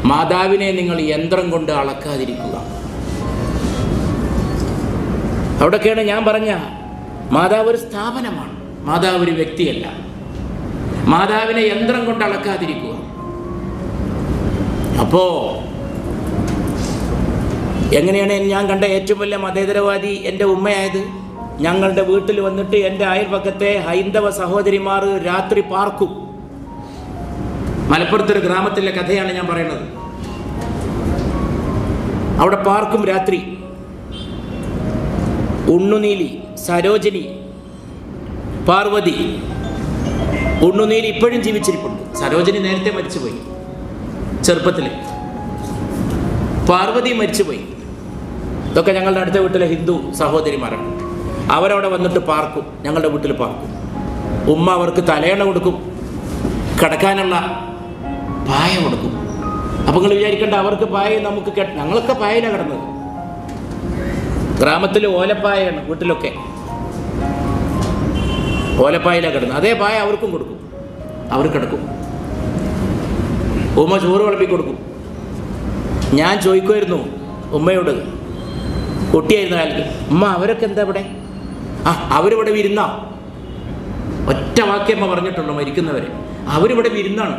മാതാവിനെ നിങ്ങൾ യന്ത്രം കൊണ്ട് അളക്കാതിരിക്കുക. അവിടെയൊക്കെയാണ് ഞാൻ പറഞ്ഞ മാതാവ് ഒരു സ്ഥാപനമാണ്, മാതാവ് ഒരു വ്യക്തിയല്ല. മാതാവിനെ യന്ത്രം കൊണ്ട് അളക്കാതിരിക്കുക. അപ്പോ എങ്ങനെയാണ് ഞാൻ കണ്ട ഏറ്റവും വലിയ മതേതരവാദി എൻ്റെ ഉമ്മയായത്? ഞങ്ങളുടെ വീട്ടിൽ വന്നിട്ട് എൻ്റെ അയൽപക്കത്തെ ഹൈന്ദവ സഹോദരിമാർ രാത്രി പാർക്കും. മലപ്പുറത്തൊരു ഗ്രാമത്തിലെ കഥയാണ് ഞാൻ പറയുന്നത്. അവിടെ പാർക്കും രാത്രി. ഉണ്ണുനീലി, സരോജിനി, പാർവതി. ഉണ്ണുനീലി ഇപ്പോഴും ജീവിച്ചിരിപ്പുണ്ട്. സരോജിനി നേരത്തെ മരിച്ചുപോയി ചെറുപ്പത്തിൽ. പാർവതി മരിച്ചുപോയി. ഇതൊക്കെ ഞങ്ങളുടെ അടുത്ത വീട്ടിലെ ഹിന്ദു സഹോദരിമാരാണ്. അവരവിടെ വന്നിട്ട് പാർക്കും, ഞങ്ങളുടെ വീട്ടിൽ പാർക്കും. ഉമ്മ അവർക്ക് തലയണ കൊടുക്കും, കിടക്കാനുള്ള പായ കൊടുക്കും. അപ്പം നിങ്ങൾ വിചാരിക്കേണ്ട അവർക്ക് പായ നമുക്ക് ഞങ്ങളൊക്കെ പായയിലാണ് കിടന്നത്. ഗ്രാമത്തിൽ ഓലപ്പായാണ് വീട്ടിലൊക്കെ, ഓലപ്പായയിലാണ് കിടന്നത്. അതേ പായ അവർക്കും കൊടുക്കും, അവർ കിടക്കും. ഉമ്മ ചോറ് വിളമ്പി കൊടുക്കും. ഞാൻ ചോദിക്കുമായിരുന്നു ഉമ്മയോട്, കുട്ടിയായിരുന്ന കാലത്ത്, ഉമ്മ അവരൊക്കെ എന്താ ഇവിടെ? അവരിവിടെ വിരുന്നാ. ഒറ്റ വാക്യമ്മ പറഞ്ഞിട്ടുള്ളൂ മരിക്കുന്നവരെ, അവരിവിടെ വിരുന്നാണ്.